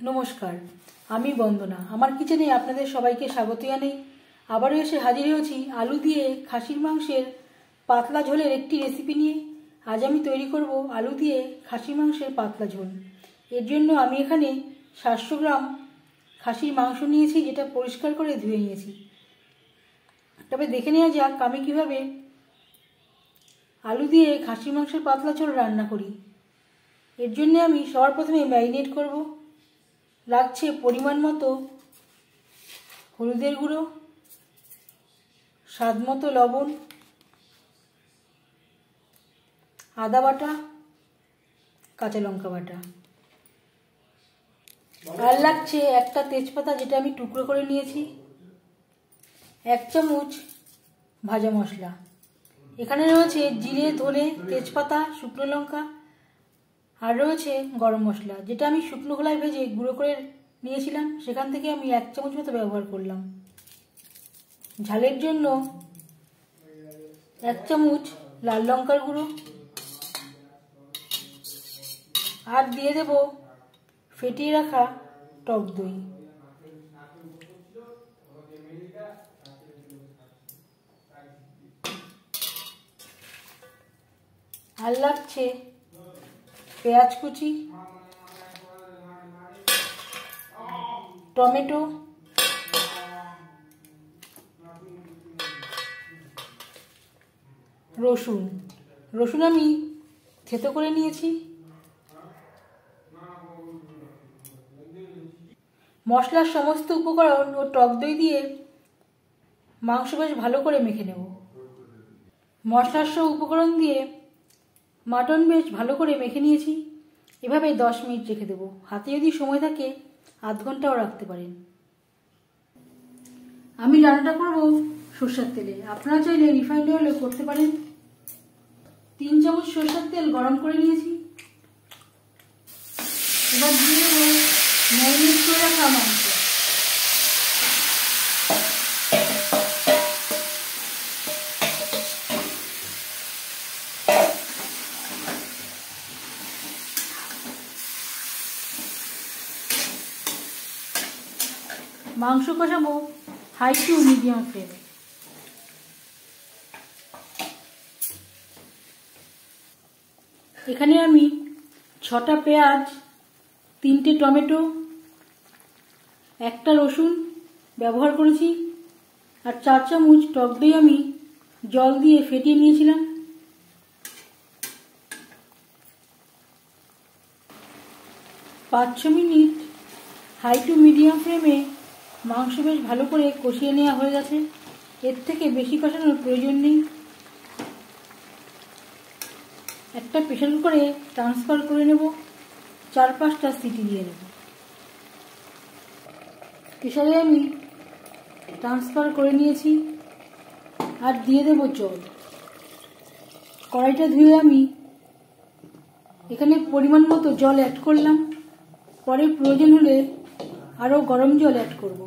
নমস্কার, আমি বন্দনা। আমার কিচেনে আপনাদের সবাইকে স্বাগত জানাই। আবারও এসে হাজির হয়েছি আলু দিয়ে খাসির মাংসের পাতলা ঝোলের একটি রেসিপি নিয়ে। আজ আমি তৈরি করব আলু দিয়ে খাসির মাংসের পাতলা ঝোল। এর জন্য আমি এখানে 700 গ্রাম খাসির মাংস নিয়েছি, যেটা পরিষ্কার করে ধুয়ে নিয়েছি। তবে দেখে নেওয়া যাক আমি কীভাবে আলু দিয়ে খাসির মাংসের পাতলা ঝোল রান্না করি। এর জন্য আমি সবার প্রথমে ম্যারিনেট করব। লাগছে পরিমাণ মতো হলুদের গুঁড়ো, স্বাদ মতো লবণ, আদা বাটা, কাঁচা লঙ্কা বাটা, আর লাগছে একটা তেজপাতা, যেটা আমি টুকরো করে নিয়েছি, 1 চামচ ভাজা মশলা। এখানে রয়েছে জিরে, ধনে, তেজপাতা, শুকনো লঙ্কা, আর রয়েছে গরম মশলা, যেটা আমি শুকনো খোলায় ভেজে গুঁড়ো করে নিয়েছিলাম। সেখান থেকে আমি 1 চামচ মতো ব্যবহার করলাম। ঝালের জন্য 1 চামচ লাল লঙ্কার গুঁড়ো, আর দিয়ে দেব ফেটিয়ে রাখা টক দই। আর লাগছে পেঁয়াজ কুচি, টমেটো, রসুন আমি থেতো করে নিয়েছি। মশলার সমস্ত উপকরণ ও টক দই দিয়ে মাংস বেশ ভালো করে মেখে নেব। মশলার সব উপকরণ দিয়ে মাটন বেশ ভালো করে মেখে নিয়েছি। এভাবে 10 মিনিট রেখে দেবো। হাতে যদি সময় থাকে আধ ঘন্টাও রাখতে পারেন। আমি রান্নাটা করব সরষের তেলে। আপনারা চাইলে রিফাইন্ড অয়েলও করতে পারেন। 3 চামচ সরষের তেল গরম করে নিয়েছি। এবার দিয়ে দেবো ম্যারিনেট করে রাখা মাংস। মাংস কষাবো হাই টু মিডিয়াম ফ্লেমে। এখানে আমি 6টা পেঁয়াজ, 3টে টমেটো, 1টা রসুন ব্যবহার করেছি, আর 4 চামচ টক দই আমি জল দিয়ে ফেটিয়ে নিয়েছিলাম। পাঁচ মিনিট হাই টু মিডিয়াম ফ্লেমে মাংস বেশ ভালো করে কষিয়ে নেওয়া হয়ে গেছে। এর থেকে বেশি কষানোর প্রয়োজন নেই। একটা প্রেসার কুকারে ট্রান্সফার করে নেব। 4-5টা সিটি দিয়ে নেব। প্রেসারে আমি ট্রান্সফার করে নিয়েছি, আর দিয়ে দেব জল। কড়াইটা ধুয়ে আমি এখানে পরিমাণ মতো জল অ্যাড করলাম। পরে প্রয়োজন হলে আরও গরম জল অ্যাড করব।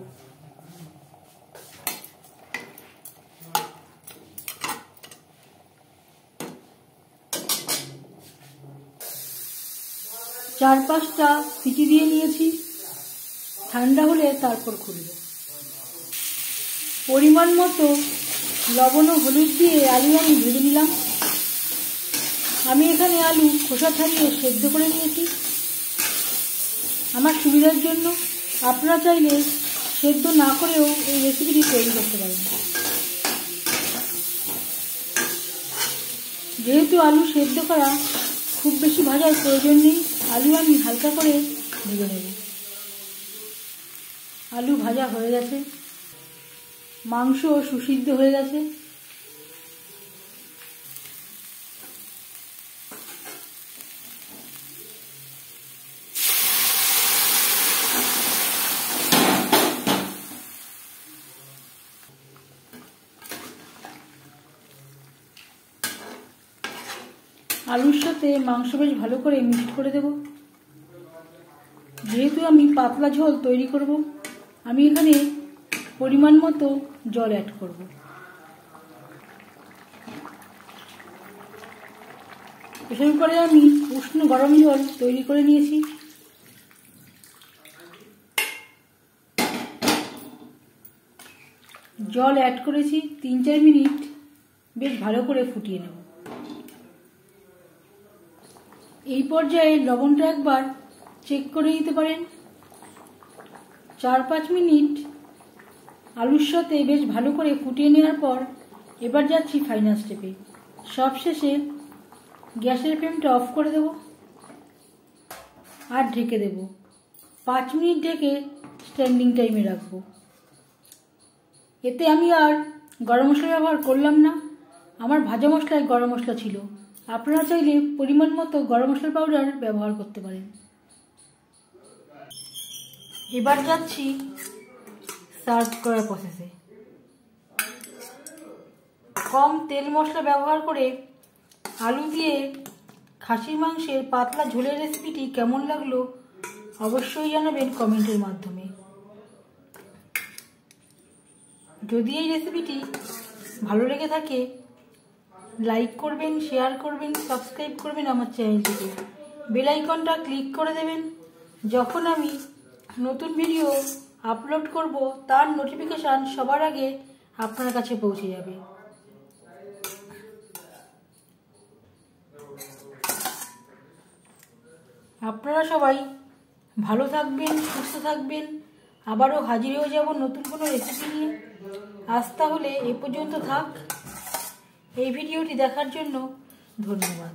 চার 5টা সিটি দিয়ে নিয়েছি। ঠান্ডা হলে তারপর খুলব। পরিমাণ মতো লবণ ও হলুদ দিয়ে আলু আমি ভেজে নিলাম। আমি এখানে আলু খোসা ছাড়িয়ে সেদ্ধ করে নিয়েছি আমার সুবিধার জন্য। আপনারা চাইলে সেদ্ধ না করেও এই রেসিপিটি তৈরি করতে পারেন। যেহেতু আলু সেদ্ধ করা, খুব বেশি ভাজার প্রয়োজন নেই। আলু আমি হালকা করে ভেজে নেব। আলু ভাজা হয়ে গেছে, মাংস সুসিদ্ধ হয়ে গেছে। আলুর সাথে মাংস বেশ ভালো করে মিক্সড করে দেব। যেহেতু আমি পাতলা ঝোল তৈরি করব, আমি এখানে পরিমাণ মতো জল অ্যাড করব। প্রেসার কুকারে আমি উষ্ণ গরম জল তৈরি করে নিয়েছি। জল অ্যাড করেছি, 3-4 মিনিট বেশ ভালো করে ফুটিয়ে নেব। এই পর্যায়ে লবণটা একবার চেক করে নিতে পারেন। 4-5 মিনিট আলুর সাথে বেশ ভালো করে ফুটিয়ে নেওয়ার পর এবার যাচ্ছি ফাইনাল স্টেপে। সবশেষে গ্যাসের ফ্লেমটা অফ করে দেব আর ঢেকে দেব। 5 মিনিট ঢেকে স্ট্যান্ডিং টাইমে রাখবো। এতে আমি আর গরম মশলা ব্যবহার করলাম না, আমার ভাজা মশলায় গরম মশলা ছিল। আপনারা চাইলে পরিমাণ মতো গরম মশলার পাউডার ব্যবহার করতে পারেন। এবার যাচ্ছি সার্ভ করার প্রসেসে। কম তেল মশলা ব্যবহার করে আলু দিয়ে খাসির মাংসের পাতলা ঝোলের রেসিপিটি কেমন লাগলো অবশ্যই জানাবেন কমেন্টের মাধ্যমে। যদি এই রেসিপিটি ভালো লেগে থাকে লাইক করবেন, শেয়ার করবেন, সাবস্ক্রাইব করবেন আমার চ্যানেলটিকে। বেল আইকনটা ক্লিক করে দেবেন। যখন আমি নতুন ভিডিও আপলোড করব তার নোটিফিকেশান সবার আগে আপনার কাছে পৌঁছে যাবে। আপনারা সবাই ভালো থাকবেন, সুস্থ থাকবেন। আবারও হাজির হয়ে যাব নতুন কোনো রেসিপি নিয়ে। আজ তাহলে এ পর্যন্ত থাক। এই ভিডিওটি দেখার জন্য ধন্যবাদ।